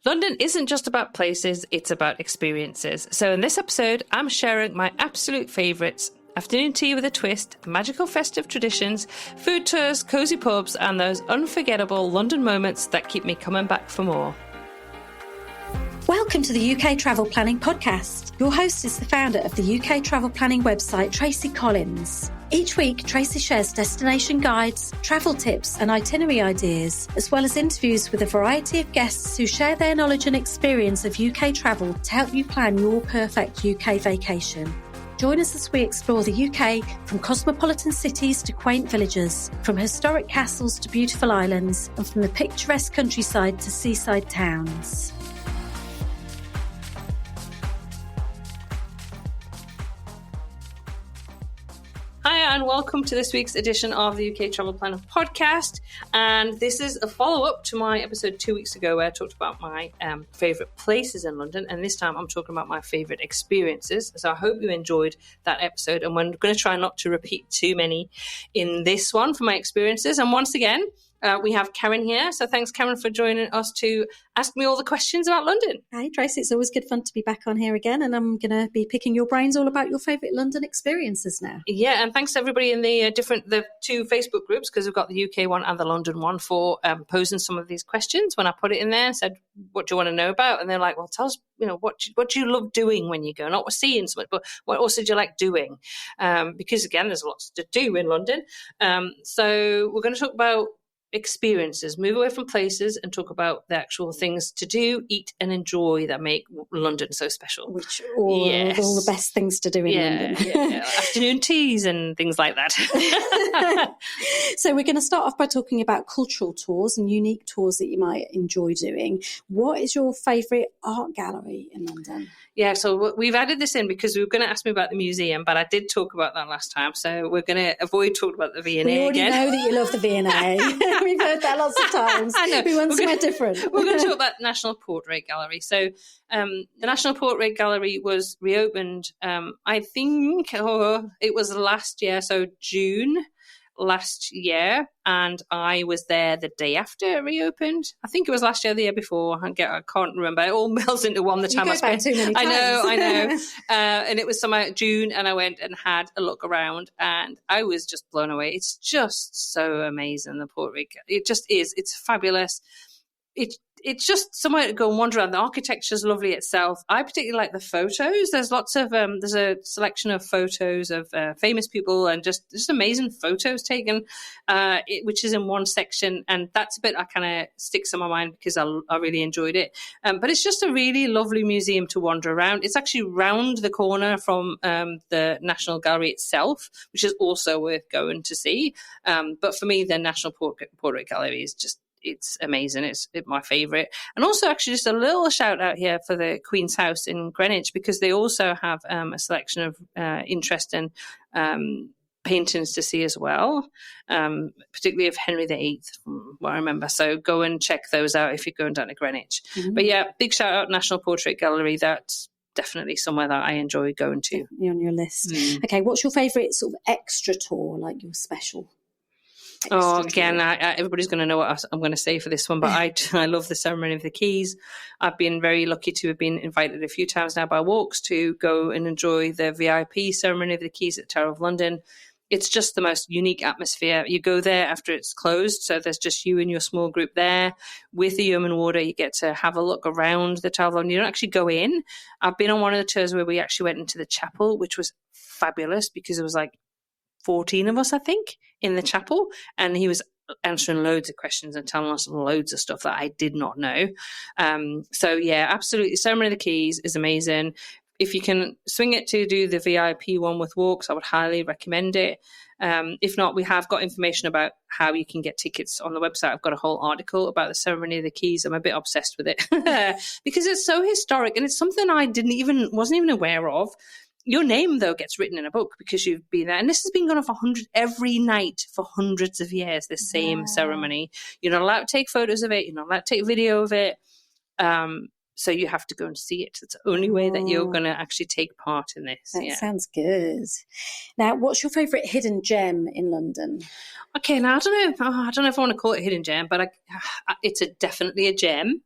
London isn't just about places, it's about experiences. So in this episode, I'm sharing my absolute favourites: afternoon tea with a twist, magical festive traditions, food tours, cosy pubs, and those unforgettable London moments that keep me coming back for more. Welcome to the UK Travel Planning Podcast. Your host is the founder of the UK Travel Planning website, Tracy Collins. Each week, Tracy shares destination guides, travel tips and itinerary ideas, as well as interviews with a variety of guests who share their knowledge and experience of UK travel to help you plan your perfect UK vacation. Join us as we explore the UK from cosmopolitan cities to quaint villages, from historic castles to beautiful islands, and from the picturesque countryside to seaside towns. Hi, and welcome to this week's edition of the UK Travel Planner podcast. And this is a follow-up to my episode 2 weeks ago where I talked about my favourite places in London. And this time I'm talking about my favourite experiences. So I hope you enjoyed that episode. And we're going to try not to repeat too many in this one for my experiences. And once again, we have Karen here. So thanks, Karen, for joining us to ask me all the questions about London. Hi, Tracy. It's always good fun to be back on here again. And I'm going to be picking your brains all about your favourite London experiences now. Yeah, and thanks to everybody in the two Facebook groups, because we've got the UK one and the London one, for posing some of these questions. When I put it in there, I said, what do you want to know about? And they're like, well, tell us, what do you love doing when you go? Not seeing so much, but what also do you like doing? Because, again, there's lots to do in London. So we're going to talk about experiences, move away from places and talk about the actual things to do, eat and enjoy that make London so special. Which all the best things to do in London. Yeah. Afternoon teas and things like that. So we're going to start off by talking about cultural tours and unique tours that you might enjoy doing. What is your favourite art gallery in London? Yeah, so we've added this in because you were going to ask me about the museum, but I did talk about that last time. So we're going to avoid talking about the V&A again. We already know that you love the V&A. We've heard that lots of times. I know. We want somewhere different. We're going to talk about National Portrait Gallery. So the National Portrait Gallery was reopened, I think, it was last year, so June last year, and I was there the day after it reopened. I think it was last year, the year before. I can't remember. It all melts into one. The time I spent. Too many times. I know. And it was somewhere June, and I went and had a look around, and I was just blown away. It's just so amazing. The portrait, it just is. It's fabulous. It's just somewhere to go and wander around. The architecture is lovely itself. I particularly like the photos. There's lots of there's a selection of photos of famous people and just amazing photos taken, which is in one section, and that's a bit I kind of sticks in my mind because I really enjoyed it. But it's just a really lovely museum to wander around. It's actually round the corner from the National Gallery itself, which is also worth going to see. But for me, the National Portrait Gallery is just, it's amazing. It's my favourite. And also, actually, just a little shout out here for the Queen's House in Greenwich, because they also have a selection of interesting paintings to see as well, particularly of Henry VIII, from what I remember. So go and check those out if you're going down to Greenwich. Mm-hmm. But yeah, big shout out National Portrait Gallery. That's definitely somewhere that I enjoy going to. Definitely on your list. Okay, what's your favourite sort of extra tour, like your special? Again, everybody's going to know what I'm going to say for this one, but I love the Ceremony of the Keys. I've been very lucky to have been invited a few times now by Walks to go and enjoy the VIP Ceremony of the Keys at Tower of London. It's just the most unique atmosphere. You go there after it's closed, so there's just you and your small group there with the Yeoman Warder. You get to have a look around the Tower of London. You don't actually go in. I've been on one of the tours where we actually went into the chapel, which was fabulous because it was like 14 of us, I think, in the chapel, and he was answering loads of questions and telling us loads of stuff that I did not know. So yeah, absolutely. Ceremony of the Keys is amazing. If you can swing it to do the VIP one with Walks, I would highly recommend it. If not, we have got information about how you can get tickets on the website. I've got a whole article about the Ceremony of the Keys. I'm a bit obsessed with it because it's so historic, and it's something I wasn't even aware of. Your name, though, gets written in a book because you've been there. And this has been going on every night for hundreds of years, this same ceremony. You're not allowed to take photos of it. You're not allowed to take video of it. So you have to go and see it. It's the only way that you're going to actually take part in this. That sounds good. Now, what's your favourite hidden gem in London? Okay, now I don't know if I want to call it a hidden gem, but it's definitely a gem.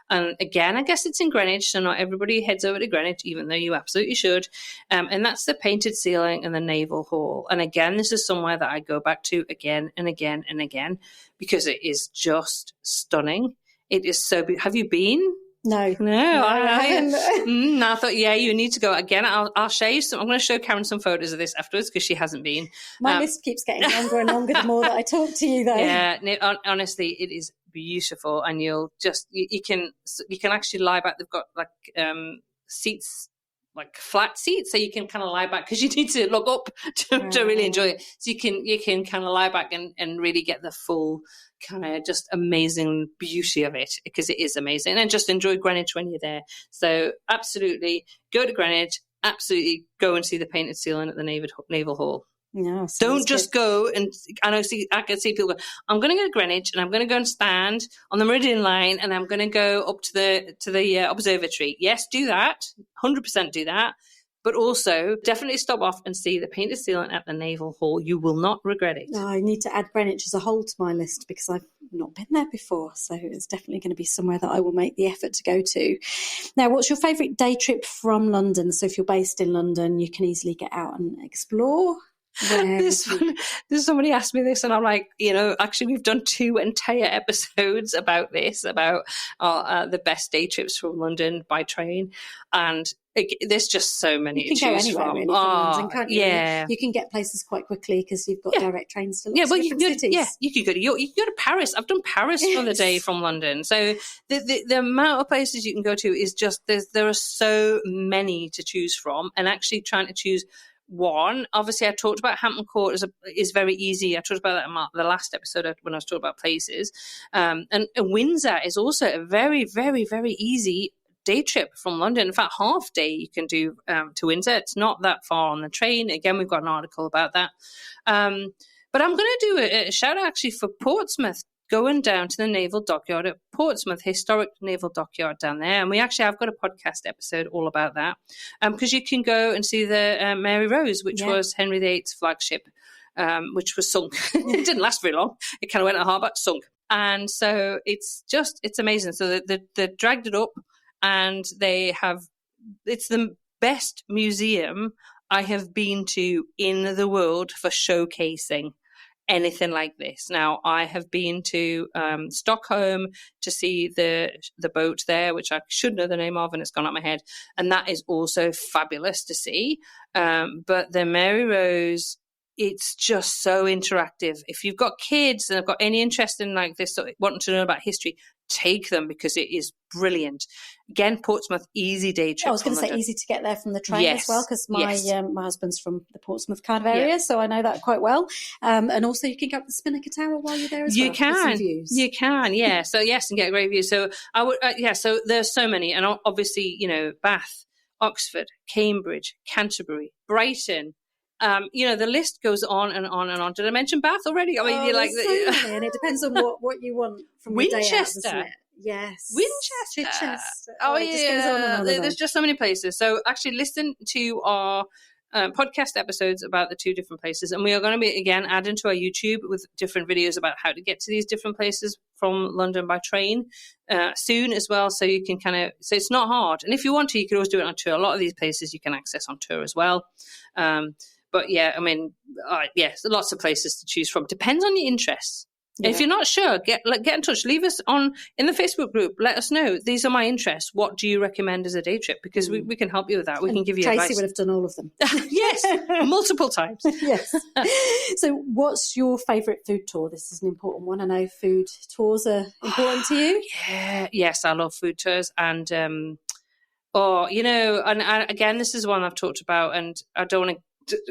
And again, I guess it's in Greenwich, so not everybody heads over to Greenwich, even though you absolutely should. And that's the painted ceiling and the naval hall. And again, this is somewhere that I go back to again and again and again because it is just stunning. It is so beautiful. Have you been? No, I haven't. I thought, you need to go again. I'll show you some. I'm going to show Karen some photos of this afterwards because she hasn't been. My list keeps getting longer and longer the more that I talk to you, though. Yeah, honestly, it is beautiful, and you can actually lie back. They've got like seats, like flat seats, so you can kind of lie back because you need to look up to really enjoy it. So you can kind of lie back and really get the full kind of just amazing beauty of it, because it is amazing, and just enjoy Greenwich when you're there. So absolutely go to Greenwich, absolutely go and see the painted ceiling at the Naval Hall. No, don't just go and I can see people go, I'm going to go to Greenwich and I'm going to go and stand on the Meridian line and I'm going to go up to the observatory. Yes, do that. 100% do that. But also definitely stop off and see the painted ceiling at the Naval Hall. You will not regret it. No, I need to add Greenwich as a whole to my list because I've not been there before. So it's definitely going to be somewhere that I will make the effort to go to. Now, what's your favourite day trip from London? So if you're based in London, you can easily get out and explore. Somebody asked me this and I'm like, actually we've done 2 entire episodes about this, about the best day trips from London by train, and there's just so many. You can go anywhere really from London, can't you? Yeah, you can get places quite quickly because you've got direct trains to lots of you different cities. Yeah, you can go to Paris. I've done Paris for the day from London. So the amount of places you can go to is just there are so many to choose from, and actually trying to choose one. Obviously, I talked about Hampton Court is very easy. I talked about that in the last episode when I was talking about places. And Windsor is also a very, very, very easy day trip from London. In fact, half day you can do to Windsor. It's not that far on the train. Again, we've got an article about that. But I'm going to do a shout out actually for Portsmouth, going down to the naval dockyard at Portsmouth, historic naval dockyard down there. And I've got a podcast episode all about that, because you can go and see the Mary Rose, which was Henry VIII's flagship, which was sunk. It didn't last very long. It kind of went at harbour, sunk. And so it's amazing. So they dragged it up, and it's the best museum I have been to in the world for showcasing anything like this. Now, I have been to Stockholm to see the boat there, which I should know the name of, and it's gone out my head, and that is also fabulous to see. But the Mary Rose, it's just so interactive. If you've got kids and have got any interest in like this, wanting to know about history, take them because it is brilliant. Again, Portsmouth, easy day trip. I was going to say easy to get there from the train as well, because my husband's from the Portsmouth kind of area, so I know that quite well. And also you can go up the Spinnaker Tower while you're there as well. You can, yeah. So yes, and get a great view. So I would, so there's so many, and obviously, Bath, Oxford, Cambridge, Canterbury, Brighton. The list goes on and on and on. Did I mention Bath already? I mean, and it depends on what you want from Winchester. Your day out, doesn't it? Yes, Winchester. It goes on and on. There's just so many places. So actually, listen to our podcast episodes about the 2 different places, and we are going to be again adding to our YouTube with different videos about how to get to these different places from London by train soon as well. So you can so it's not hard, and if you want to, you can always do it on tour. A lot of these places you can access on tour as well. But yeah, I mean, lots of places to choose from. Depends on your interests. Yeah. If you're not sure, get in touch. Leave us in the Facebook group. Let us know. These are my interests. What do you recommend as a day trip? Because we can help you with that. We can give you Tracy advice. Would have done all of them. Yes, multiple times. Yes. So what's your favourite food tour? This is an important one. I know food tours are important to you. Yeah. Yes, I love food tours. And, again, this is one I've talked about, and I don't want to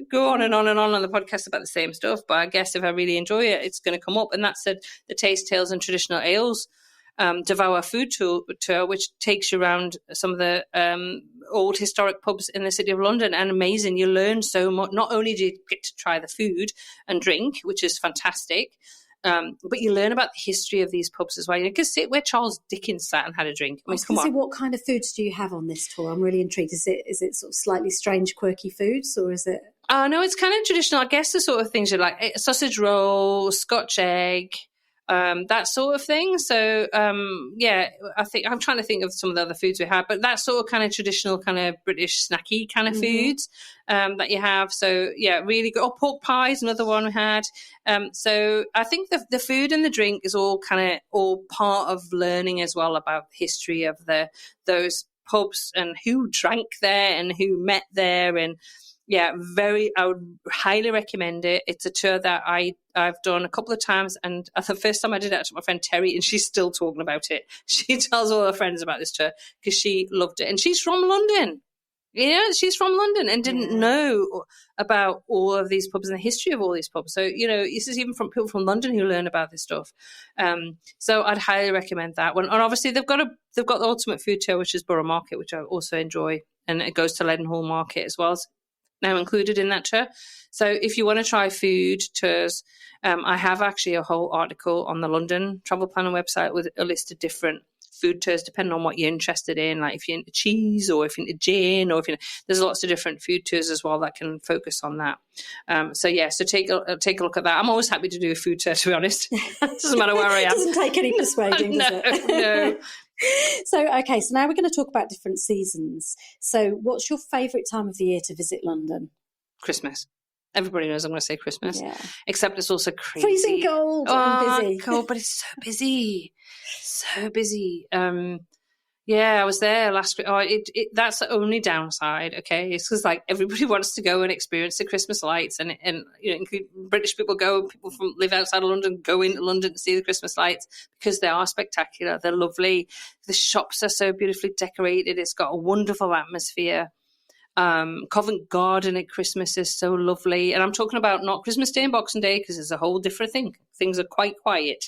go on and on and on the podcast about the same stuff, but I guess if I really enjoy it, it's going to come up, and that's the Taste, Tales and Traditional Ales Devour food tour, which takes you around some of the old historic pubs in the City of London, and amazing. You learn so much. Not only do you get to try the food and drink, which is fantastic, but you learn about the history of these pubs as well. You can sit where Charles Dickens sat and had a drink. I mean, come on. What kind of foods do you have on this tour? I'm really intrigued. Is it sort of slightly strange, quirky foods, or is it? No, it's kind of traditional. I guess the sort of things you like: sausage roll, Scotch egg, that sort of thing. So, I'm trying to think of some of the other foods we had, but that sort of kind of traditional kind of British snacky kind of foods that you have. So, yeah, really good. Oh, pork pie is another one we had. So I think the food and the drink is all part of learning as well about the history of those pubs and who drank there and who met there. And yeah, I would highly recommend it. It's a tour that I've done a couple of times, and the first time I did it, I took my friend Terry, and she's still talking about it. She tells all her friends about this tour because she loved it, and she's from London. Yeah, she's from London and didn't know about all of these pubs and the history of all these pubs. So, this is even from people from London who learn about this stuff. So I'd highly recommend that one. And obviously they've got the ultimate food tour, which is Borough Market, which I also enjoy. And it goes to Leadenhall Market as well, as now included in that tour. So if you want to try food tours, I have actually a whole article on the London Travel Planner website with a list of different food tours, depending on what you're interested in, like if you're into cheese or if you're into gin, or there's lots of different food tours as well that can focus on that. So take a look at that. I'm always happy to do a food tour, to be honest. It doesn't matter where I am. It doesn't take any persuading, does it? No. So now we're going to talk about different seasons. So what's your favourite time of the year to visit London? Christmas. Everybody knows I'm going to say Christmas. Yeah. Except it's also crazy. Freezing cold and busy. Cold, but it's so busy. So busy. I was there last week. That's the only downside, okay? It's because everybody wants to go and experience the Christmas lights, and British people people from live outside of London go into London to see the Christmas lights because they are spectacular. They're lovely. The shops are so beautifully decorated. It's got a wonderful atmosphere. Covent Garden at Christmas is so lovely, and I'm talking about not Christmas Day and Boxing Day because it's a whole different thing. Things are quite quiet.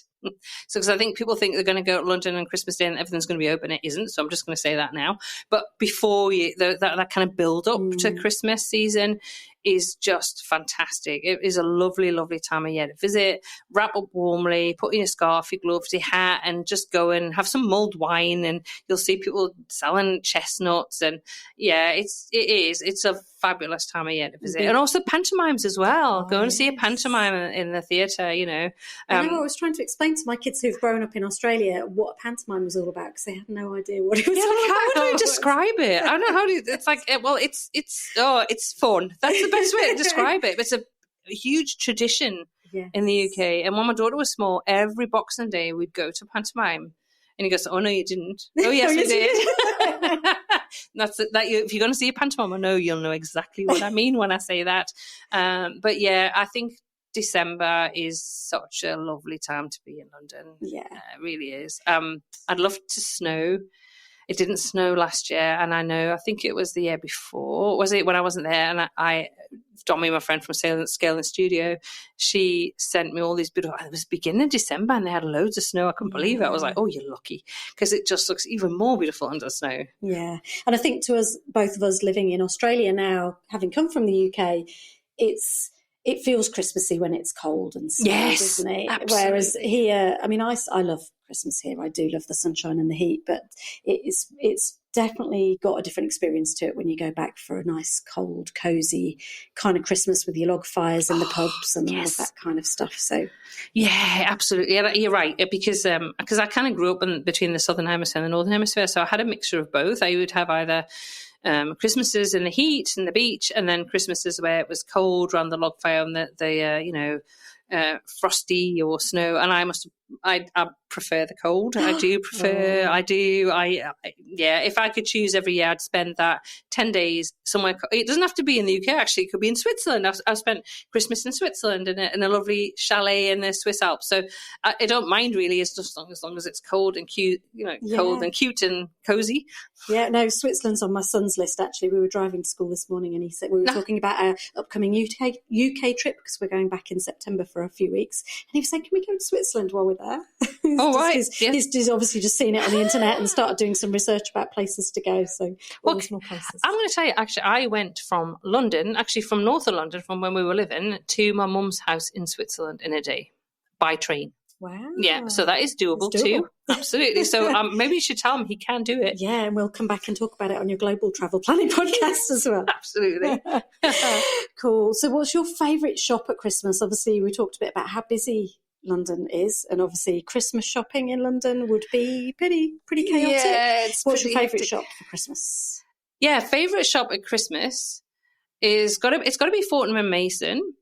So, because I think people think they're going to go to London on Christmas Day and everything's going to be open, it isn't. So I'm just going to say that now. But before that kind of build up to Christmas season is just fantastic. It is a lovely, lovely time of year to visit. Wrap up warmly, put in your scarf, your gloves, your hat, and just go and have some mulled wine. And you'll see people selling chestnuts. And yeah, it's a fabulous time of year to visit. And also pantomimes as well. Go and see a pantomime in the theatre, I know I was trying to explain to my kids who've grown up in Australia what a pantomime was all about because they had no idea what it was all about. How would I describe it? I don't know how to. It's like, it's fun. That's the best way to describe it. It's a huge tradition in the UK. And when my daughter was small, every Boxing Day we'd go to pantomime. And he goes, "Oh no, you didn't." "Oh yes, we did." That's it. If you're going to see a pantomime, I know you'll know exactly what I mean when I say that. But yeah, I think December is such a lovely time to be in London. Yeah, it really is. I'd love to snow. It didn't snow last year, and I think it was the year before. Was it when I wasn't there? And Dommy, my friend from Scale and Studio, she sent me all these beautiful. It was beginning of December, and they had loads of snow. I couldn't believe it. I was like, "Oh, you're lucky," because it just looks even more beautiful under snow. Yeah, and I think to us, both of us living in Australia now, having come from the UK, it feels Christmassy when it's cold and snowy, doesn't it? Absolutely. Whereas here, I love Christmas here. I do love the sunshine and the heat, but it's definitely got a different experience to it when you go back for a nice, cold, cosy kind of Christmas with your log fires in the pubs and all of that kind of stuff. So, yeah, absolutely. Yeah, you're right, because I kind of grew up between the Southern Hemisphere and the Northern Hemisphere, so I had a mixture of both. I would have either Christmases in the heat and the beach, and then Christmases where it was cold around the log fire and the frosty or snow. And I prefer the cold. I do prefer. If I could choose every year, I'd spend that 10 days somewhere. It doesn't have to be in the UK. Actually, it could be in Switzerland. I've spent Christmas in Switzerland in a lovely chalet in the Swiss Alps. So I don't mind really, as long as it's cold and cute. Cold and cute and cozy. Yeah, no, Switzerland's on my son's list. Actually, we were driving to school this morning, and he said we were talking about our upcoming UK trip because we're going back in September for a few weeks. And he was saying, "Can we go to Switzerland while we're there?" He's obviously just seen it on the internet and started doing some research about places to go. So, more places. I'm going to tell you, actually, I went from London, from north of London, from when we were living, to my mum's house in Switzerland in a day by train. Wow. Yeah, so that is doable too. Absolutely. So maybe you should tell him he can do it. Yeah, and we'll come back and talk about it on your global travel planning podcast as well. Absolutely. Cool. So what's your favourite shop at Christmas? Obviously, we talked a bit about how busy London is, and obviously Christmas shopping in London would be pretty chaotic. Yeah, what's your favourite shop for Christmas? Yeah, favourite shop at Christmas it's got to be Fortnum and Mason.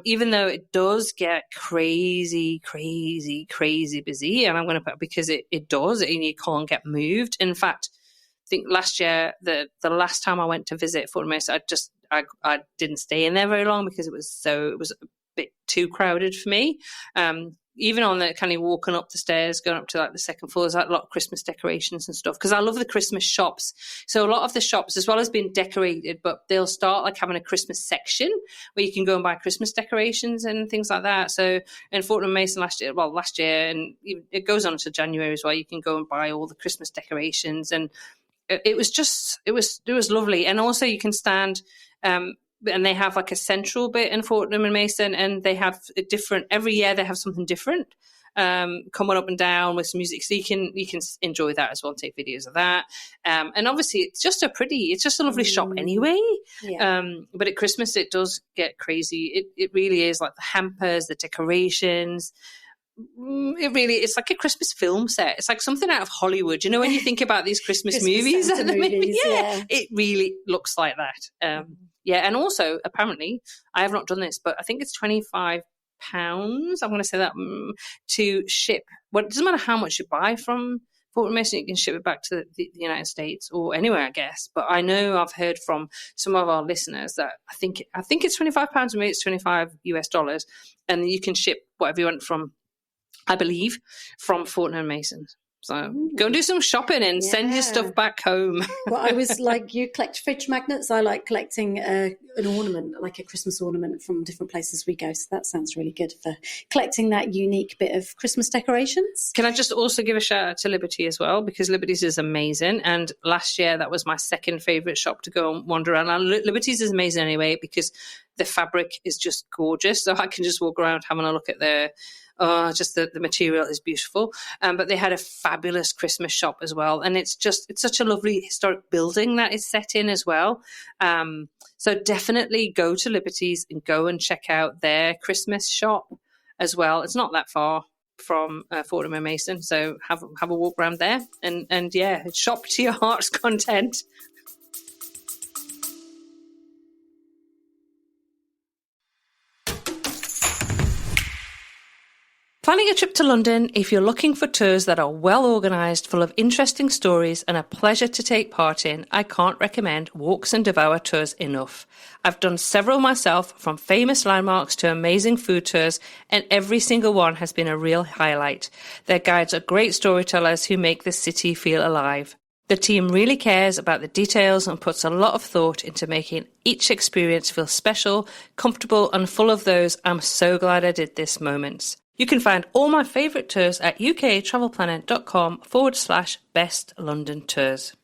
Even though it does get crazy busy, and I'm going to put because it does, and you can't get moved. In fact, I think last year, the last time I went to visit Fortnum and Mason, I didn't stay in there very long because it was a bit too crowded for me. Even on the kind of walking up the stairs, going up to like the second floor, there's like a lot of Christmas decorations and stuff because I love the Christmas shops. So a lot of the shops, as well as being decorated, but they'll start like having a Christmas section where you can go and buy Christmas decorations and things like that. So in Fortnum & Mason last year, and it goes on until January as well, you can go and buy all the Christmas decorations, and it was lovely. And also you can stand. And they have like a central bit in Fortnum & Mason, and they have every year they have something different coming up and down with some music, so you can enjoy that as well and take videos of that. And obviously it's just a lovely shop anyway. Yeah. But at Christmas it does get crazy. It really is, like the hampers, the decorations. It's like a Christmas film set. It's like something out of Hollywood. You know, when you think about these Christmas movies, yeah, it really looks like that. Yeah, and also apparently, I have not done this, but I think it's £25. I'm going to say that to ship. Well, it doesn't matter how much you buy from Fortnum & Mason, you can ship it back to the United States or anywhere, I guess. But I know I've heard from some of our listeners that I think it's £25, maybe it's $25, and you can ship whatever you want from, I believe, from Fortnum & Mason. So go and do some shopping and send your stuff back home. Well, I was like, you collect fridge magnets. I like collecting an ornament, like a Christmas ornament from different places we go. So that sounds really good for collecting that unique bit of Christmas decorations. Can I just also give a shout out to Liberty as well? Because Liberty's is amazing. And last year, that was my second favourite shop to go and wander around. And Liberty's is amazing anyway because the fabric is just gorgeous. So I can just walk around having a look at just the material is beautiful. But they had a fabulous Christmas shop as well. And it's such a lovely historic building that is set in as well. So definitely go to Liberty's and go and check out their Christmas shop as well. It's not that far from Fortnum & Mason. So have a walk around there and yeah, shop to your heart's content. Planning a trip to London, if you're looking for tours that are well organised, full of interesting stories and a pleasure to take part in, I can't recommend Walks and Devour tours enough. I've done several myself, from famous landmarks to amazing food tours, and every single one has been a real highlight. Their guides are great storytellers who make the city feel alive. The team really cares about the details and puts a lot of thought into making each experience feel special, comfortable and full of those "I'm so glad I did this" moments. You can find all my favourite tours at uktravelplanning.com/best London tours.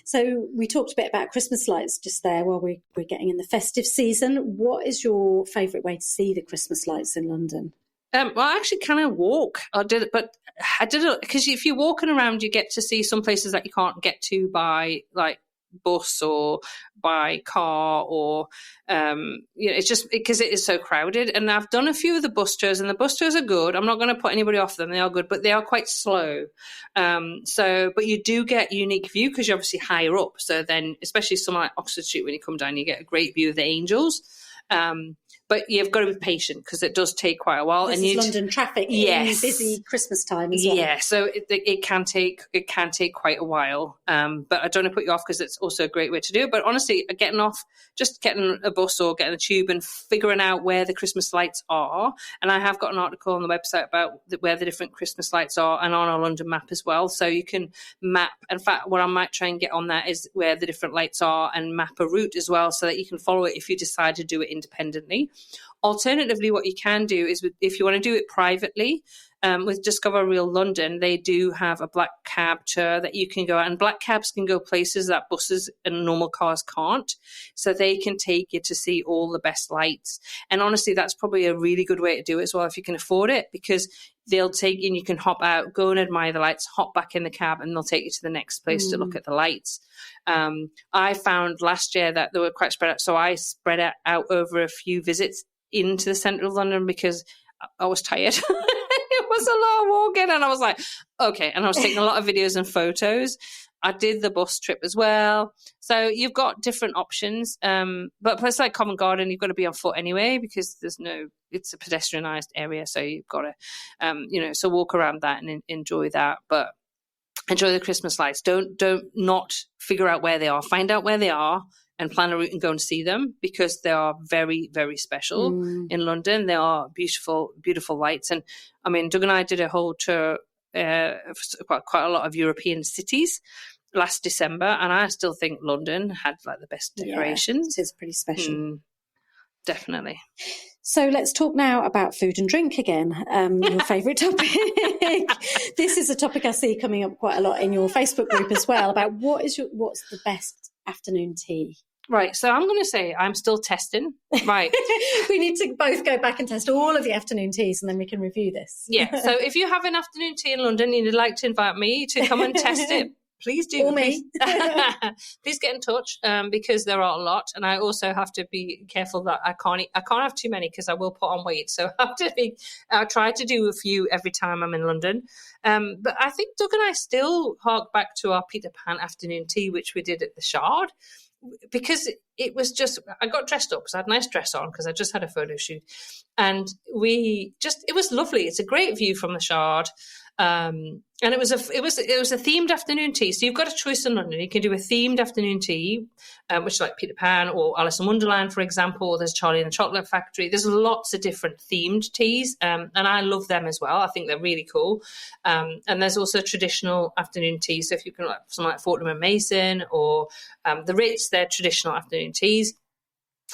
So we talked a bit about Christmas lights just there while we're getting in the festive season. What is your favourite way to see the Christmas lights in London? Well, I actually kind of walk. I did it because if you're walking around, you get to see some places that you can't get to by like bus or by car or it's just because it is so crowded. And I've done a few of the bus tours, and the bus tours are good. I'm not going to put anybody off them. They are good, but they are quite slow. But you do get unique view because you're obviously higher up. So then, especially somewhere like Oxford Street, when you come down, you get a great view of the angels. But you've got to be patient because it does take quite a while. This is London traffic in busy Christmas time as well. Yeah, so it can take quite a while. But I don't want to put you off because it's also a great way to do it. But honestly, getting a bus or getting a tube and figuring out where the Christmas lights are. And I have got an article on the website about where the different Christmas lights are, and on our London map as well. So you can map. In fact, what I might try and get on that is where the different lights are and map a route as well, so that you can follow it if you decide to do it independently. Alternatively, what you can do is if you want to do it privately, with Discover Real London, they do have a black cab tour that you can go out, and black cabs can go places that buses and normal cars can't. So they can take you to see all the best lights. And honestly, that's probably a really good way to do it as well if you can afford it, because they'll take you and you can hop out, go and admire the lights, hop back in the cab, and they'll take you to the next place to look at the lights. I found last year that they were quite spread out. So I spread it out over a few visits into the centre of London because I was tired. It was a lot of walking, and I was like, okay. And I was taking a lot of videos and photos. I did the bus trip as well. So you've got different options. But places like Covent Garden, you've got to be on foot anyway, because it's a pedestrianised area. So you've got to, so walk around that and enjoy that. But enjoy the Christmas lights. Don't not figure out where they are. Find out where they are and plan a route and go and see them, because they are very, very special in London. They are beautiful, beautiful lights. And I mean, Doug and I did a whole tour, quite a lot of European cities last December, and I still think London had like the best decorations. Yeah, it is pretty special. Definitely. So let's talk now about food and drink again, your favourite topic. This is a topic I see coming up quite a lot in your Facebook group as well, about what's the best afternoon tea? Right, so I'm going to say I'm still testing. Right. We need to both go back and test all of the afternoon teas, and then we can review this. Yeah, so if you have an afternoon tea in London and you'd like to invite me to come and test it, please do. Or me. Please get in touch, because there are a lot, and I also have to be careful that I can't have too many, because I will put on weight. So I try to do a few every time I'm in London. But I think Doug and I still hark back to our Peter Pan afternoon tea, which we did at the Shard, because it was just, I got dressed up because I had a nice dress on because I just had a photo shoot, and it was lovely. It's a great view from the Shard. And it was a themed afternoon tea. So you've got a choice in London. You can do a themed afternoon tea, which is like Peter Pan or Alice in Wonderland, for example. Or there's Charlie and the Chocolate Factory. There's lots of different themed teas, and I love them as well. I think they're really cool. And there's also traditional afternoon tea. So if you can like something like Fortnum and Mason or the Ritz, they're traditional afternoon teas.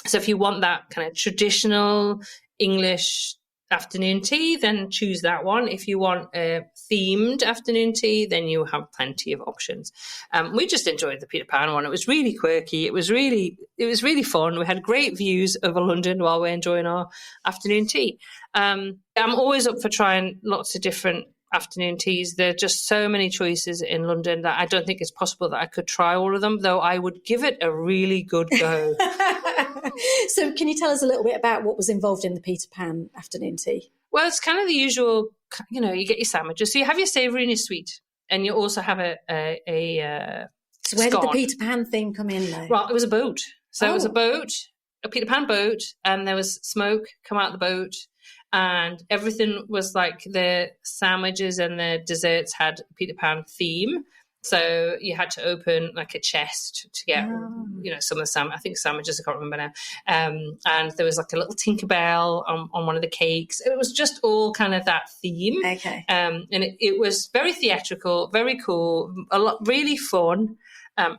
So if you want that kind of traditional English afternoon tea, then choose that one. If you want a themed afternoon tea, then you have plenty of options. We just enjoyed the Peter Pan one. It was really quirky. It was really fun. We had great views over London while we're enjoying our afternoon tea. I'm always up for trying lots of different afternoon teas. There are just so many choices in London that I don't think it's possible that I could try all of them, though I would give it a really good go. So can you tell us a little bit about what was involved in the Peter Pan afternoon tea? Well, it's kind of the usual, you get your sandwiches. So you have your savoury and your sweet, and you also have a So where scone. did the Peter Pan thing come in, though? Well, it was a boat. So it was a boat, a Peter Pan boat, and there was smoke come out of the boat, and everything was like the sandwiches and the desserts had a Peter Pan theme. So you had to open like a chest to get, some of the I think sandwiches, I can't remember now. And there was like a little Tinkerbell on one of the cakes. It was just all kind of that theme. Okay. And it was very theatrical, very cool, really fun.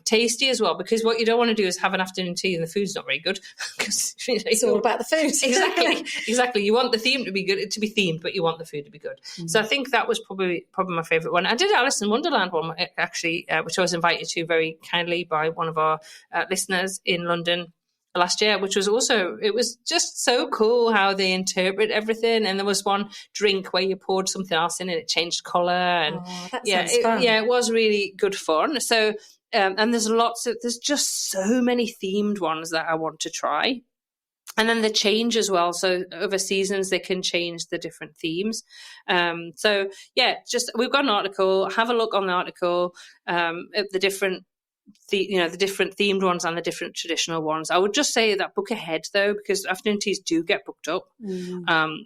Tasty as well, because what you don't want to do is have an afternoon tea and the food's not very good. Because it's all about the food. Exactly. You want the theme to be good, to be themed, but you want the food to be good. So I think that was probably my favourite one. I did Alice in Wonderland one actually, which I was invited to very kindly by one of our listeners in London last year, which was also, it was just so cool how they interpret everything. And there was one drink where you poured something else in and it changed colour. And that sounds fun. It was really good fun. So. And there's just so many themed ones that I want to try. And then they change as well. So over seasons, they can change the different themes. We've got an article. Have a look on the article at the different themed ones and the different traditional ones. I would just say that book ahead, though, because afternoon teas do get booked up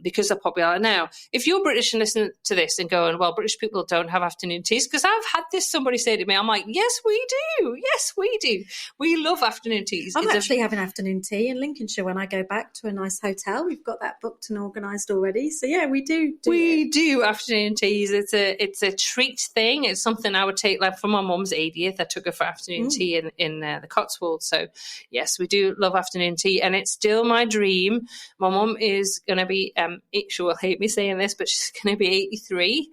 because they're popular. Now, if you're British and listen to this and going, well, British people don't have afternoon teas, because I've had somebody say to me, I'm like, yes, we do. Yes, we do. We love afternoon teas. I'm actually having afternoon tea in Lincolnshire when I go back to a nice hotel. We've got that booked and organised already. So, yeah, we do. We do afternoon teas. It's a treat thing. It's something I would take, like for my mum's 80th, I took her for afternoon afternoon tea in the Cotswolds. So, yes, we do love afternoon tea, and it's still my dream. My mum is going to be, she will hate me saying this, but she's going to be 83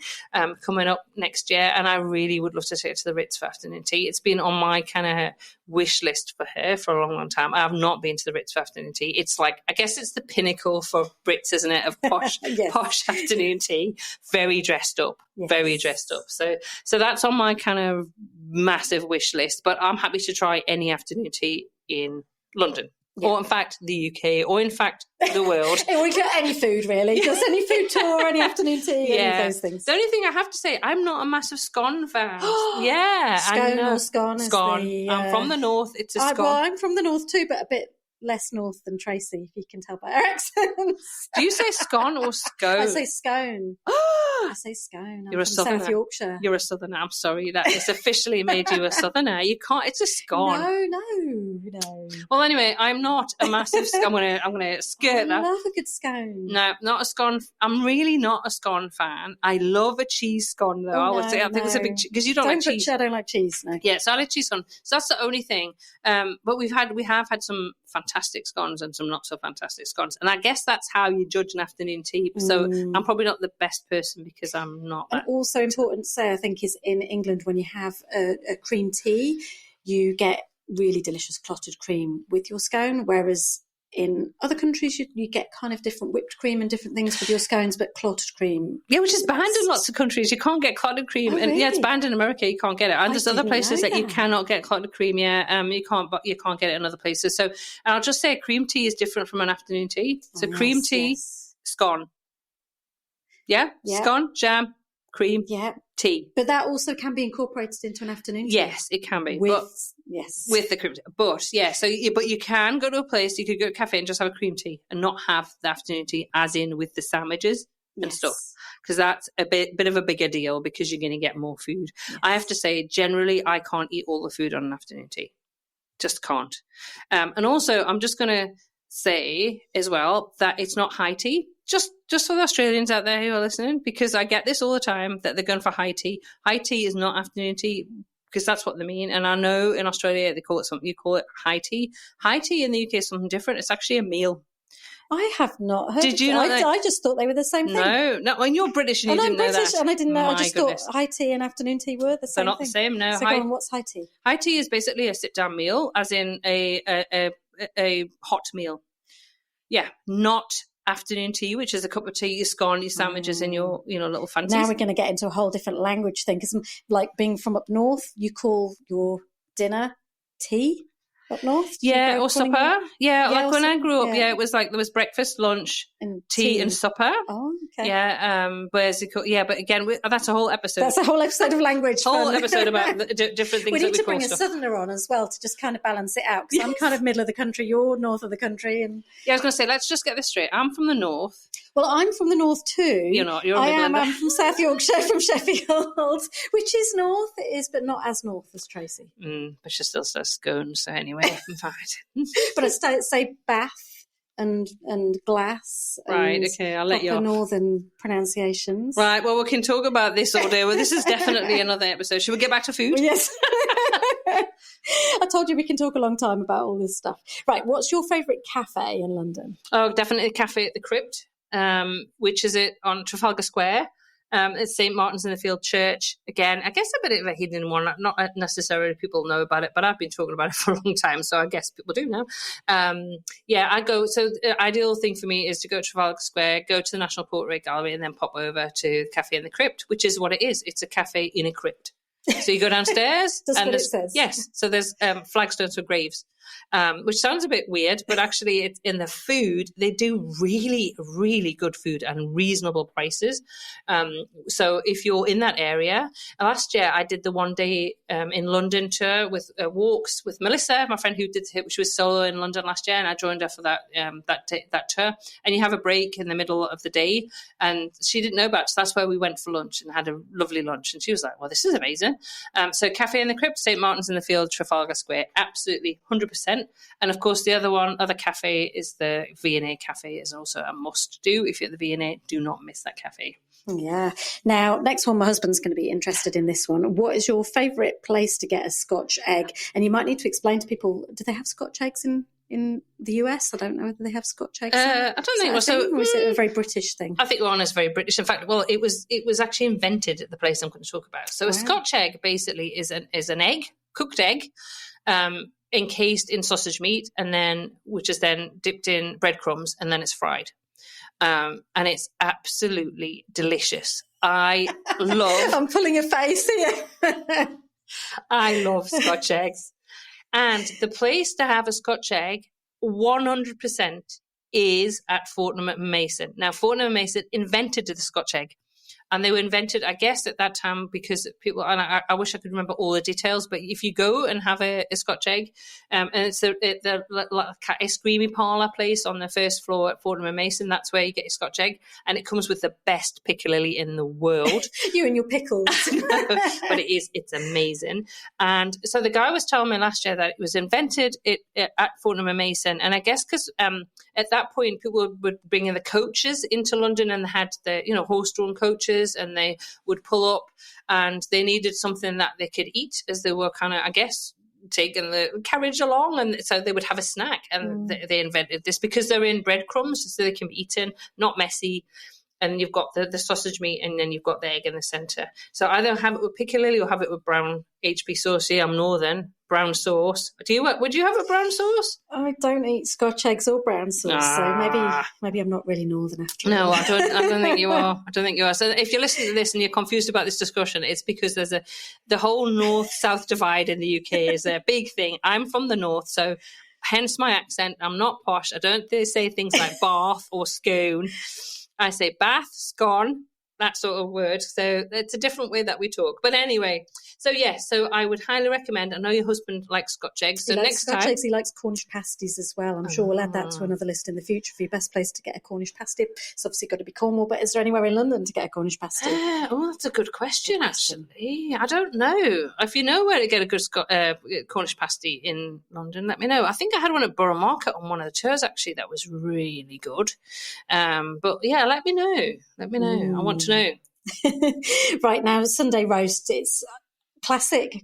coming up next year, and I really would love to take her to the Ritz for afternoon tea. It's been on my kind of wish list for her for a long, long time. I have not been to the Ritz for afternoon tea. It's like, I guess it's the pinnacle for Brits, isn't it, of posh, posh afternoon tea. Very dressed up, very dressed up. So that's on my kind of massive wish list. But I'm happy to try any afternoon tea in London. Yeah. Or in fact the UK, or in fact the world. We get any food really, just any food tour, any afternoon tea, any of those things. The only thing I have to say, I'm not a massive scone fan. Scone or scone. Scone. I'm from the north. It's a scone. Well, I'm from the north too, but a bit less north than Tracy, if you can tell by our accents. Do you say scone or scone? I say scone. I say scone. You're a southerner. South Yorkshire. You're a southerner. I'm sorry, that has officially made you a southerner. You can't. It's a scone. No. Well, anyway, I'm not a massive. I'm gonna skirt that. I love a good scone. No, not a scone. I'm really not a scone fan. I love a cheese scone though. I would say I think it's a big because you don't like cheese. I don't like cheese. No. Yeah, so I like cheese scone. So that's the only thing. But we have had some fantastic scones and some not so fantastic scones, and I guess that's how you judge an afternoon tea. So I'm probably not the best person because I'm not. And also important to say, I think, is in England when you have a cream tea, you get really delicious clotted cream with your scone, whereas in other countries you get kind of different whipped cream and different things with your scones, but clotted cream. Yeah, which is banned in lots of countries. You can't get clotted cream. Really? And it's banned in America. You can't get it. And there's other places that you cannot get clotted cream. Yeah, you can't get it in other places. So I'll just say cream tea is different from an afternoon tea. So cream tea, scone. Yeah? Scone, jam, cream, tea. But that also can be incorporated into an afternoon tea. Yes, it can be. With the cream tea. But you can go to a place, you could go to a cafe and just have a cream tea and not have the afternoon tea as in with the sandwiches and stuff. Because that's a bit of a bigger deal because you're going to get more food. Yes. I have to say, generally, I can't eat all the food on an afternoon tea. Just can't. And also, I'm just going to say as well that it's not high tea. Just for the Australians out there who are listening, because I get this all the time that they're going for high tea. High tea is not afternoon tea because that's what they mean. And I know in Australia they call it something. You call it high tea. High tea in the UK is something different. It's actually a meal. I have not heard. Did you not? I just thought they were the same thing. No. When you're British and you didn't know that. And I didn't know. I just thought high tea and afternoon tea were the same. They're not the same. No. So go on, what's high tea? High tea is basically a sit-down meal, as in a hot meal. Yeah, not afternoon tea, which is a cup of tea, your scone, your sandwiches, and your little fancies. Now we're going to get into a whole different language thing, because like being from up north, you call your dinner tea up north. Or supper. Like when I grew up, it was like there was breakfast, lunch, and tea and supper. Oh, okay. Yeah, where's it called? Yeah, but again, that's a whole episode. That's a whole episode of language. Whole episode about different things. We need to bring a southerner on as well to just kind of balance it out, because I'm kind of middle of the country, you're north of the country, and I was going to say, let's just get this straight. I'm from the north. Well, I'm from the north too. You're not. You're I'm from South Yorkshire, from Sheffield, which is north. It is, but not as north as Tracy. But she still says scone. So anyway, I'm fine. But I say bath and glass. Right. Okay. I'll let you off. Northern pronunciations. Right. Well, we can talk about this all day. Well, this is definitely another episode. Should we get back to food? Yes. I told you we can talk a long time about all this stuff. Right. What's your favourite cafe in London? Oh, definitely a cafe at the Crypt. Which is it on Trafalgar Square. It's St. Martin's in the Field Church. Again, I guess a bit of a hidden one. Not necessarily people know about it, but I've been talking about it for a long time, so I guess people do now. I go. So the ideal thing for me is to go to Trafalgar Square, go to the National Portrait Gallery, and then pop over to the Cafe in the Crypt, which is what it is. It's a cafe in a crypt. So you go downstairs. That's what it says. Yes. So there's flagstones for graves. Which sounds a bit weird, but actually it's in the food, they do really, really good food and reasonable prices. So if you're in that area, last year I did the one day in London tour with walks with Melissa, my friend who did it, which was solo in London last year, and I joined her for that tour. And you have a break in the middle of the day, and she didn't know about it, so that's where we went for lunch and had a lovely lunch. And she was like, well, this is amazing. So Cafe in the Crypt, St. Martin's in the Field, Trafalgar Square, absolutely 100% 100%. And of course, the other cafe is the V&A cafe, is also a must do. If you're at the V&A, do not miss that cafe. Yeah. Now, next one, my husband's going to be interested in this one. What is your favourite place to get a Scotch egg? And you might need to explain to people, do they have Scotch eggs in the US? I don't know whether they have Scotch eggs. I don't think so. Or is it a very British thing? I think one is very British. In fact, well, it was actually invented at the place I'm going to talk about. So a Scotch egg basically is an egg, cooked egg, encased in sausage meat, and then which is then dipped in breadcrumbs, and then it's fried. And it's absolutely delicious. I love... I'm pulling a face here. I love Scotch eggs. And the place to have a Scotch egg, 100%, is at Fortnum and Mason. Now, Fortnum and Mason invented the Scotch egg. And they were invented, I guess, at that time because people, and I wish I could remember all the details, but if you go and have a Scotch egg, and it's the ice creamy parlour place on the first floor at Fortnum and Mason, that's where you get your Scotch egg. And it comes with the best piccalilli in the world. You and your pickles. But it's amazing. And so the guy was telling me last year that it was invented at Fortnum and Mason. And I guess because at that point, people would bring in the coaches into London, and they had the, horse-drawn coaches, and they would pull up, and they needed something that they could eat as they were kind of, I guess, taking the carriage along, and so they would have a snack, and they invented this because they're in breadcrumbs, so they can be eaten, not messy, and you've got the sausage meat, and then you've got the egg in the centre. So either have it with piccalilli or have it with brown HB sauce. See, I'm northern. Brown sauce. Would you have a brown sauce? I don't eat Scotch eggs or brown sauce, so maybe I'm not really northern after all. No, I don't think you are. I don't think you are. So if you're listening to this and you're confused about this discussion, it's because there's the whole north-south divide in the UK is a big thing. I'm from the north, so hence my accent. I'm not posh. I don't say things like bath or scone. I say bath, scone, that sort of word. So it's a different way that we talk. But anyway, so I would highly recommend. I know your husband likes Scotch eggs. So next time, eggs, he likes Cornish pasties as well. I'm sure we'll add that to another list in the future for your best place to get a Cornish pasty. It's obviously got to be Cornwall, but is there anywhere in London to get a Cornish pasty? That's a good question, actually. I don't know. If you know where to get a good Cornish pasty in London, let me know. I think I had one at Borough Market on one of the tours, actually, that was really good. But yeah, let me know. I want to know. Right, now, Sunday roast, it's classic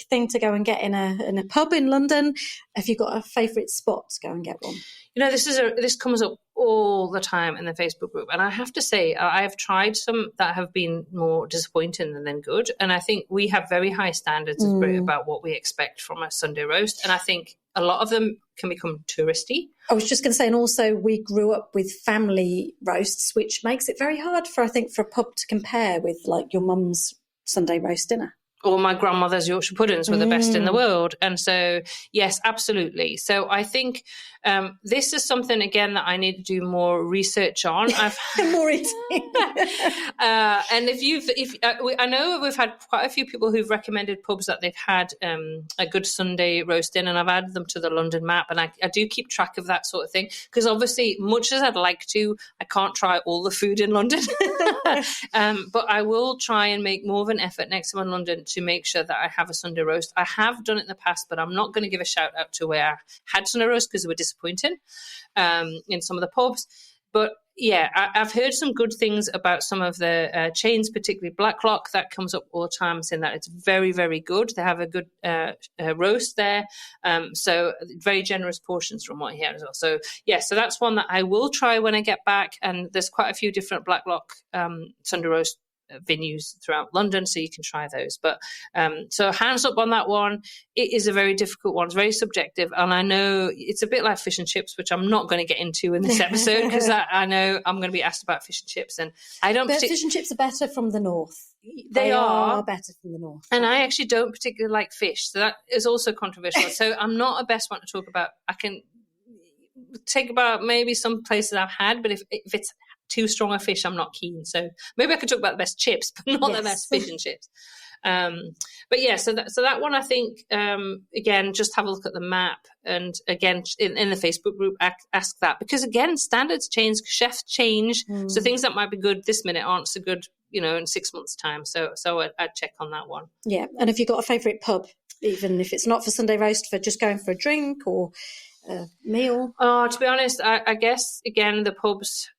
thing to go and get in a pub in London. Have you got a favourite spot to go and get one? This comes up all the time in the Facebook group, and I have to say I have tried some that have been more disappointing than good, and I think we have very high standards about what we expect from a Sunday roast, and I think a lot of them can become touristy. I was just going to say, and also we grew up with family roasts, which makes it very hard for a pub to compare with like your mum's Sunday roast dinner. Or my grandmother's Yorkshire puddings were the best in the world. And so, yes, absolutely. So I think this is something, again, that I need to do more research on. More eating. And I know we've had quite a few people who've recommended pubs that they've had a good Sunday roast in, and I've added them to the London map. And I do keep track of that sort of thing, because obviously, much as I'd like to, I can't try all the food in London. But I will try and make more of an effort next time in London to make sure that I have a Sunday roast. I have done it in the past, but I'm not going to give a shout out to where I had Sunday roast because they were disappointing in some of the pubs. But yeah, I've heard some good things about some of the chains, particularly Blacklock. That comes up all the time, saying that it's very, very good. They have a good roast there. So very generous portions from what I hear as well. So yeah, so that's one that I will try when I get back. And there's quite a few different Blacklock Sunday roast venues throughout London, so you can try those. But so hands up on that one. It is a very difficult one. It's very subjective, and I know it's a bit like fish and chips, which I'm not going to get into in this episode because I know I'm going to be asked about fish and chips, and I don't. But fish and chips are better from the north. They are better from the north, and I actually don't particularly like fish, so that is also controversial. So I'm not a best one to talk about. I can take about maybe some places I've had, but if it's too strong a fish, I'm not keen. So maybe I could talk about the best chips, but not the best fish and chips. But yeah, so that one, I think, again, just have a look at the map, and again, in the Facebook group, ask that, because again, standards change, chefs change. So things that might be good this minute aren't so good, in 6 months' time. So I'd check on that one. Yeah. And have you got a favourite pub? even if it's not for Sunday roast, for just going for a drink or a meal? Oh, to be honest, I guess, again, the pubs...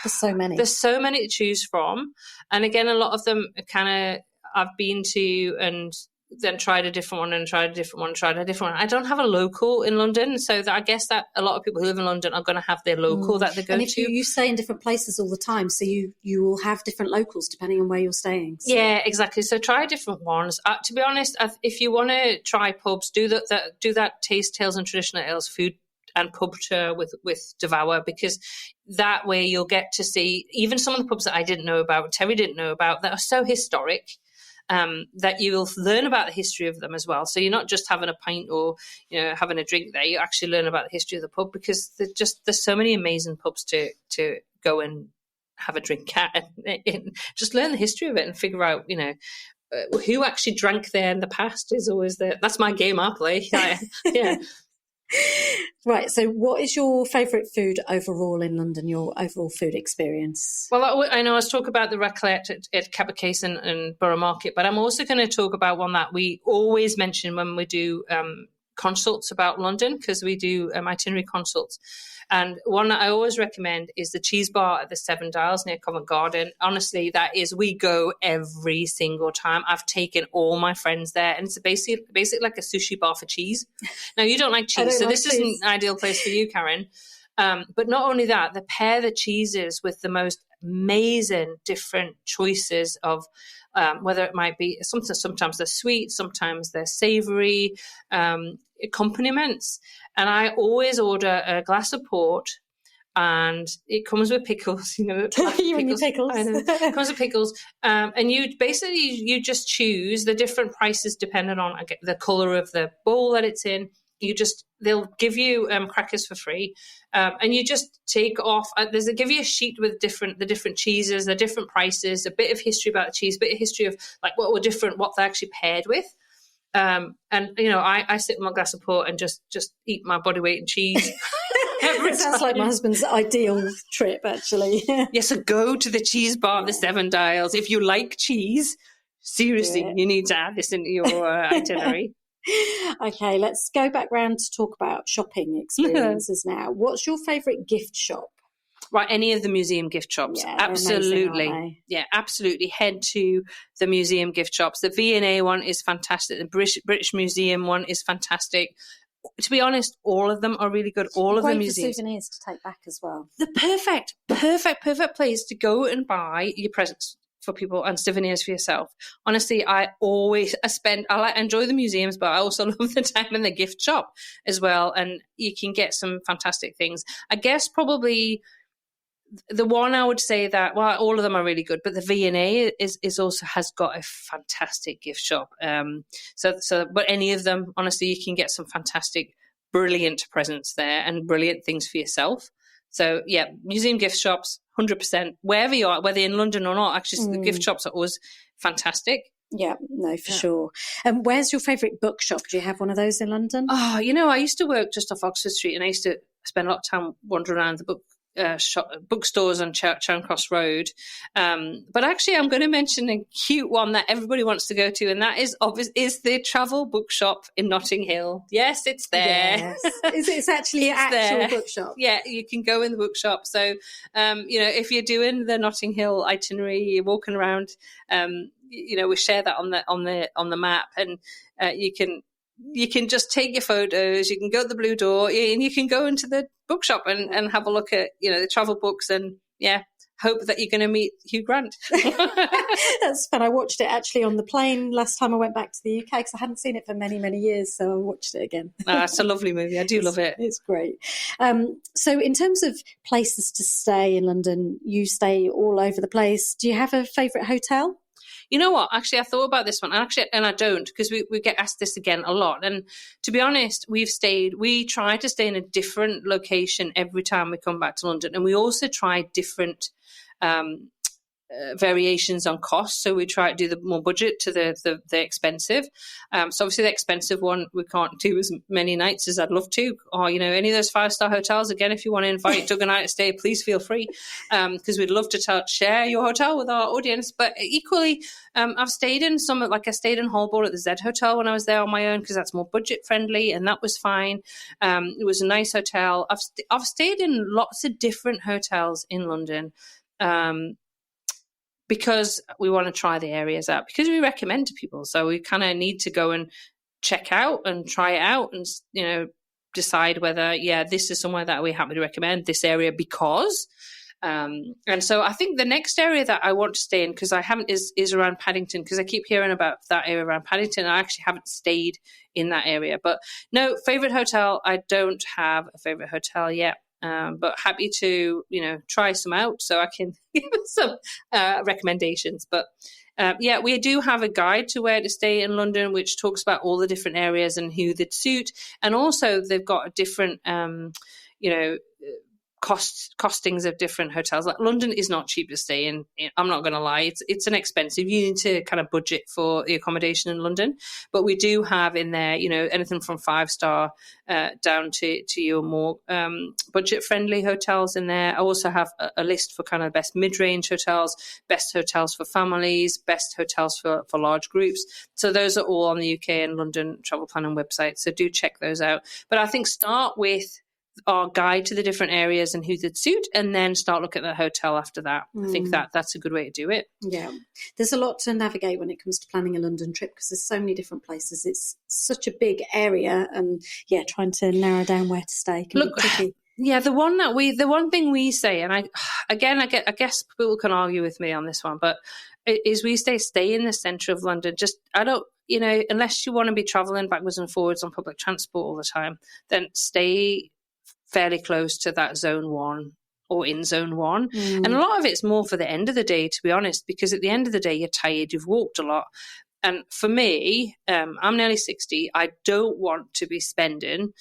There's so many. There's so many to choose from. And again, a lot of them kind of I've been to and then tried a different one and tried a different one, tried a different one. I don't have a local in London, so that I guess that a lot of people who live in London are going to have their local that they go to. And if you stay in different places all the time, so you will have different locals depending on where you're staying. So. Yeah, exactly. So try different ones. To be honest, if you want to try pubs, do that Taste Tales and Traditional Ales food and pub tour with Devour, because that way you'll get to see even some of the pubs that I didn't know about, Terry didn't know about, that are so historic, that you will learn about the history of them as well. So you're not just having a pint or having a drink there. You actually learn about the history of the pub, because there's so many amazing pubs to go and have a drink at, and just learn the history of it and figure out who actually drank there in the past. Is always that's my game I play. Yeah. Right, so what is your favourite food overall in London, your overall food experience? Well, I know I was talking about the raclette at Cabot Case and Borough Market, but I'm also going to talk about one that we always mention when we do consults about London, because we do itinerary consults. And one that I always recommend is the cheese bar at the Seven Dials near Covent Garden. Honestly, we go every single time. I've taken all my friends there, and it's basically like a sushi bar for cheese. Now, you don't like cheese, so this isn't an ideal place for you, Karen. But not only that, they pair the cheeses with the most amazing different choices of whether it might be sometimes they're sweet, sometimes they're savoury accompaniments. And I always order a glass of port, and it comes with pickles. You and your pickles. I know. It comes with pickles. And you just choose the different prices depending on the colour of the bowl that it's in. They'll give you crackers for free, and you just take off. They give you a sheet with the different cheeses, the different prices, a bit of history about the cheese, a bit of history of like what they're actually paired with. And I sit with my glass of port and just eat my body weight in cheese. It sounds like my husband's ideal trip, actually. Yes, so go to the cheese bar at the Seven Dials if you like cheese. Seriously, you need to add this into your itinerary. Okay, let's go back round to talk about shopping experiences now. What's your favourite gift shop? Right, any of the museum gift shops. Yeah, absolutely. Amazing, yeah, absolutely. Head to the museum gift shops. The V&A one is fantastic. The British Museum one is fantastic. To be honest, all of them are really good. All of the museums. Great for souvenirs to take back as well. The perfect place to go and buy your presents for people and souvenirs for yourself. Honestly, I enjoy the museums, but I also love the time in the gift shop as well. And you can get some fantastic things. I guess probably the one I would say that, well, all of them are really good, but the V&A is also has got a fantastic gift shop. But any of them, honestly, you can get some fantastic, brilliant presents there and brilliant things for yourself. So yeah, museum gift shops, 100%. Wherever you are, whether in London or not, actually the gift shops are always fantastic. Yeah, no, for sure. And where's your favourite bookshop? Do you have one of those in London? Oh, I used to work just off Oxford Street, and I used to spend a lot of time wandering around the bookstores on Charing Cross Road. But actually, I'm going to mention a cute one that everybody wants to go to, and that is the Travel Bookshop in Notting Hill. Yes, it's there. Yes. It's actually an actual bookshop. Yeah, you can go in the bookshop. So, if you're doing the Notting Hill itinerary, you're walking around. We share that on the map, and you can just take your photos, you can go to the Blue Door, and you can go into the bookshop and have a look at, the travel books, and hope that you're going to meet Hugh Grant. That's fun. I watched it actually on the plane last time I went back to the UK, because I hadn't seen it for many, many years, so I watched it again. It's a lovely movie. I do love it. It's great. So in terms of places to stay in London, you stay all over the place. Do you have a favourite hotel? You know what? Actually, I thought about this one, and I don't, because we get asked this again a lot. And to be honest, we try to stay in a different location every time we come back to London. And we also try different variations on cost. So we try to do the more budget to the expensive. So obviously the expensive one, we can't do as many nights as I'd love to. Or, any of those 5-star hotels, again, if you want to invite Doug and I to stay, please feel free. Because we'd love to share your hotel with our audience. But equally, I've stayed in I stayed in Holborn at the Z Hotel when I was there on my own, because that's more budget friendly, and that was fine. It was a nice hotel. I've stayed in lots of different hotels in London, because we want to try the areas out, because we recommend to people. So we kind of need to go and check out and try it out and, decide whether, this is somewhere that we're happy to recommend this area because. And so I think the next area that I want to stay in, because I haven't, is around Paddington, because I keep hearing about that area around Paddington. I actually haven't stayed in that area. But no, favourite hotel, I don't have a favourite hotel yet. But happy to, try some out so I can give some recommendations. But we do have a guide to where to stay in London, which talks about all the different areas and who they'd suit. And also they've got a different, costings of different hotels. Like London is not cheap to stay in. I'm not going to lie. It's an expensive. You need to kind of budget for the accommodation in London. But we do have in there, anything from 5-star down to your more budget friendly hotels in there. I also have a list for kind of best mid-range hotels, best hotels for families, best hotels for large groups. So those are all on the UK and London travel planning website. So do check those out. But I think start with our guide to the different areas and who they'd suit, and then start looking at the hotel after that. I think that's a good way to do it. Yeah. There's a lot to navigate when it comes to planning a London trip, because there's so many different places. It's such a big area, and trying to narrow down where to stay can be tricky. Yeah, the one thing we say, and I guess people can argue with me on this one, but is we stay in the centre of London. Unless you want to be travelling backwards and forwards on public transport all the time, then stay fairly close to that zone 1 or in zone 1. And a lot of it's more for the end of the day, to be honest, because at the end of the day, you're tired, you've walked a lot. And for me, I'm nearly 60. I don't want to be spending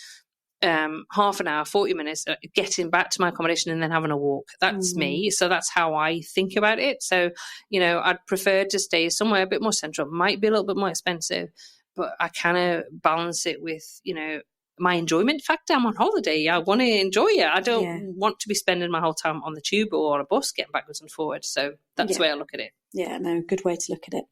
half an hour, 40 minutes getting back to my accommodation and then having a walk. That's me. So that's how I think about it. So, I'd prefer to stay somewhere a bit more central. Might be a little bit more expensive, but I kind of balance it with, my enjoyment factor. I'm on holiday. I want to enjoy it. I don't want to be spending my whole time on the tube or on a bus getting backwards and forwards. So that's the way I look at it. Yeah, no, good way to look at it.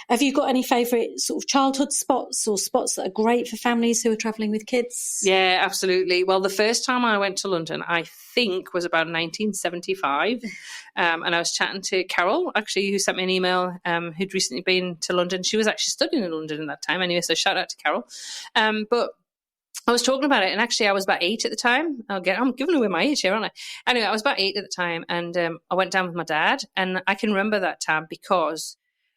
Have you got any favourite sort of childhood spots or spots that are great for families who are travelling with kids? Yeah, absolutely. Well, the first time I went to London, I think was about 1975. And I was chatting to Carol, actually, who sent me an email, who'd recently been to London. She was actually studying in London at that time anyway, so shout out to Carol. But I was talking about it, and actually I was about 8 at the time. I'm giving away my age here, aren't I? Anyway, I was about 8 at the time, and I went down with my dad, and I can remember that time because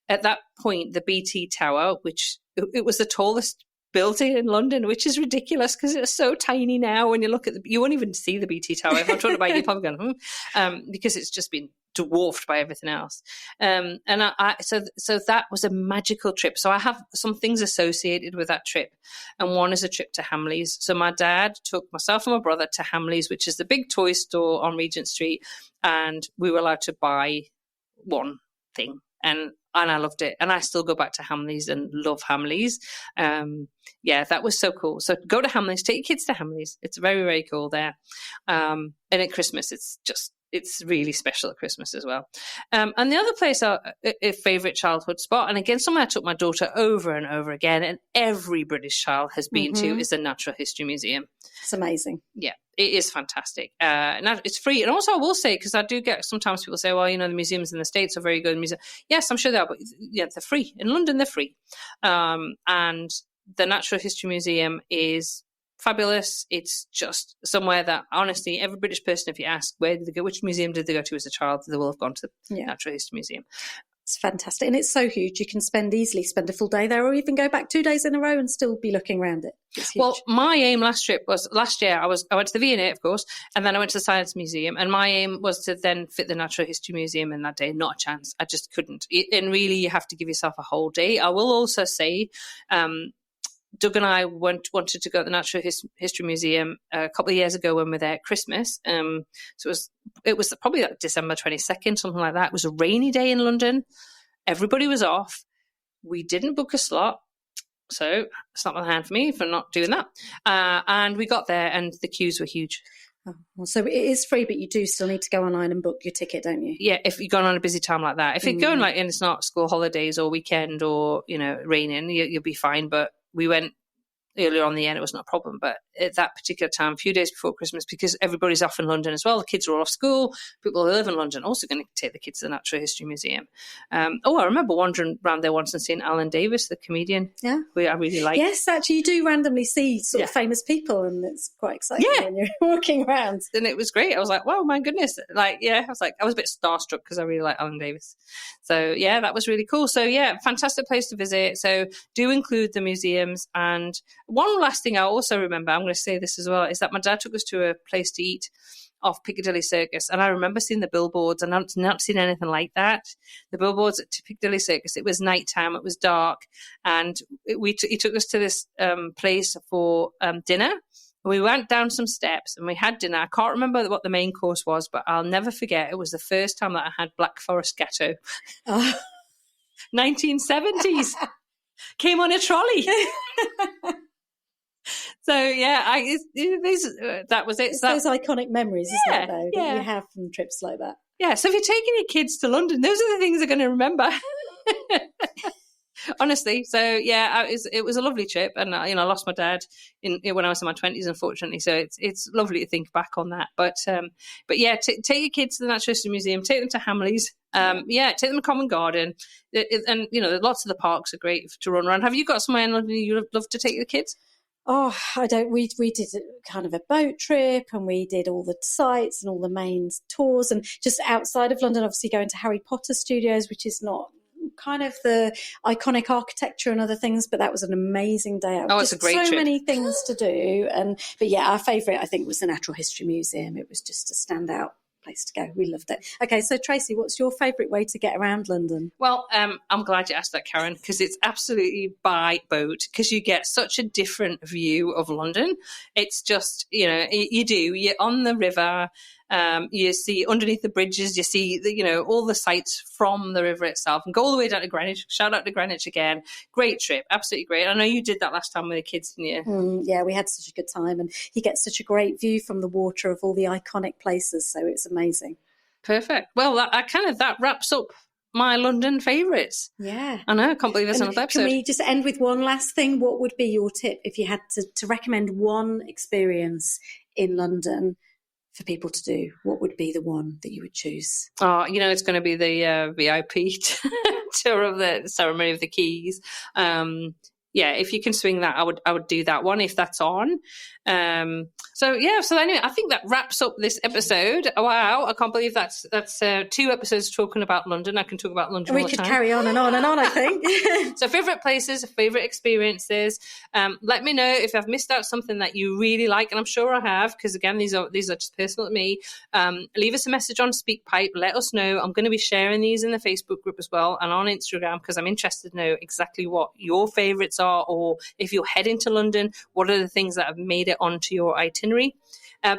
at that point, the BT Tower, which it was the tallest building in London, which is ridiculous because it's so tiny now. When you look at you won't even see the BT Tower. If I'm talking about it, you're probably going, because it's just been dwarfed by everything else. And so that was a magical trip. So I have some things associated with that trip. And one is a trip to Hamleys. So my dad took myself and my brother to Hamleys, which is the big toy store on Regent Street. And we were allowed to buy one thing. And I loved it. And I still go back to Hamleys and love Hamleys. That was so cool. So go to Hamleys, take your kids to Hamleys. It's very, very cool there. And at Christmas, it's really special at Christmas as well. And the other place, a favourite childhood spot, and again, somewhere I took my daughter over and over again, and every British child has been to, is the Natural History Museum. It's amazing. Yeah, it is fantastic. It's free. And also I will say, because I do get sometimes people say, well, the museums in the States are very good. Yes, I'm sure they are, but they're free. In London, they're free. And the Natural History Museum is fabulous. It's just somewhere that, honestly, every British person, if you ask where did they go, which museum did they go to as a child, they will have gone to the Natural History Museum. It's fantastic. And it's so huge. You can easily spend a full day there, or even go back 2 days in a row and still be looking around it. It's huge. Well, my aim last year, I went to the V&A, of course, and then I went to the Science Museum, and my aim was to then fit the Natural History Museum in that day. Not a chance. I just couldn't. And really, you have to give yourself a whole day. I will also say, Doug and I wanted to go to the Natural History Museum a couple of years ago when we were there at Christmas. So it was probably like December 22nd, something like that. It was a rainy day in London. Everybody was off. We didn't book a slot. So it's not my hand for me for not doing that. And we got there and the queues were huge. Oh, well, so it is free, but you do still need to go online and book your ticket, don't you? Yeah, if you're going on a busy time like that. If you're going like, and it's not school holidays or weekend or, raining, you'll be fine. But we went earlier on in the year, it was not a problem. But at that particular time, a few days before Christmas, because everybody's off in London as well, the kids are all off school, people who live in London also going to take the kids to the Natural History Museum. I remember wandering around there once and seeing Alan Davis, the comedian, who I really like. Yes, actually, you do randomly see sort of famous people, and it's quite exciting when you're walking around. And it was great. I was like, wow, my goodness. I was a bit starstruck because I really like Alan Davis. So, yeah, that was really cool. So, yeah, fantastic place to visit. So do include the museums. And one last thing I also remember, I'm going to say this as well, is that my dad took us to a place to eat off Piccadilly Circus. And I remember seeing the billboards, and I've not seen anything like that. The billboards at Piccadilly Circus, it was nighttime, it was dark. And he took us to this place for dinner. We went down some steps and we had dinner. I can't remember what the main course was, but I'll never forget. It was the first time that I had Black Forest Ghetto. 1970s. Came on a trolley. So yeah, that was it. It's those iconic memories, isn't it, though, that you have from trips like that. Yeah, so if you're taking your kids to London, those are the things they're going to remember. Honestly, so yeah, it was a lovely trip, and I lost my dad when I was in my 20s, unfortunately. So it's lovely to think back on that. But yeah, take your kids to the Natural History Museum, take them to Hamleys, take them to Covent Garden, and lots of the parks are great to run around. Have you got somewhere in London you'd love to take your kids? Oh, I don't. We did kind of a boat trip, and we did all the sites and all the main tours, and just outside of London, obviously going to Harry Potter Studios, which is not kind of the iconic architecture and other things, but that was an amazing day out. Oh, it's a great trip. So many things to do, but yeah, our favourite I think was the Natural History Museum. It was just a standout place to go. We loved it. Okay, so Tracy, what's your favourite way to get around London? Well, I'm glad you asked that, Karen, because it's absolutely by boat, because you get such a different view of London. It's just, you're on the river, you see underneath the bridges, you see all the sights from the river itself, and go all the way down to Greenwich. Shout out to Greenwich again. Great trip, absolutely great. I know you did that last time with the kids, didn't you? Yeah, we had such a good time, and you get such a great view from the water of all the iconic places, so it's amazing. Perfect. Well, that wraps up my London favourites. Yeah. I know, I can't believe there's another episode. Can we just end with one last thing? What would be your tip if you had to recommend one experience in London for people to do? What would be the one that you would choose? Oh, it's going to be the VIP tour of the ceremony of the keys. If you can swing that, I would do that one if that's on. So anyway, I think that wraps up this episode. Wow, I can't believe that's 2 episodes talking about London. I can talk about London all the time. We could carry on and on and on, I think. So favourite places, favourite experiences. Let me know if I've missed out something that you really like, and I'm sure I have, because again, these are just personal to me. Leave us a message on SpeakPipe. Let us know. I'm going to be sharing these in the Facebook group as well and on Instagram, because I'm interested to know exactly what your favourites are, or if you're heading to London, what are the things that have made it onto your itinerary.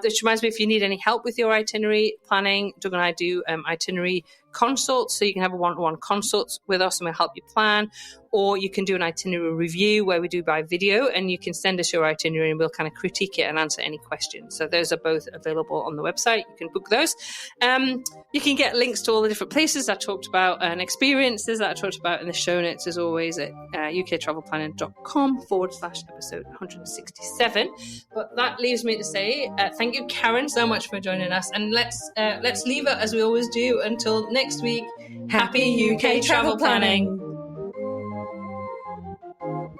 This reminds me, if you need any help with your itinerary planning, Doug and I do itinerary consults, so you can have a one-to-one consult with us and we'll help you plan, or you can do an itinerary review where we do by video, and you can send us your itinerary and we'll kind of critique it and answer any questions. So those are both available on the website. You can book those. You can get links to all the different places I talked about and experiences that I talked about in the show notes, as always, at uktravelplanning.com/episode 167. But that leaves me to say thank you, Karen, so much for joining us, and let's leave it as we always do until next week. Happy UK travel planning.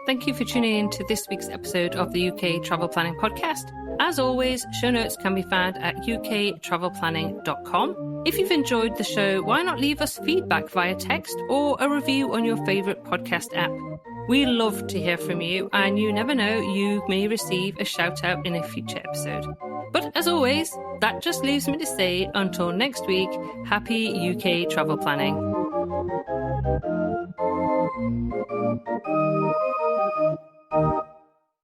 Thank you for tuning in to this week's episode of the UK Travel Planning Podcast. As always, show notes can be found at uktravelplanning.com. If you've enjoyed the show, why not leave us feedback via text or a review on your favourite podcast app? We love to hear from you, and you never know, you may receive a shout out in a future episode. But as always, that just leaves me to say, until next week, happy UK travel planning.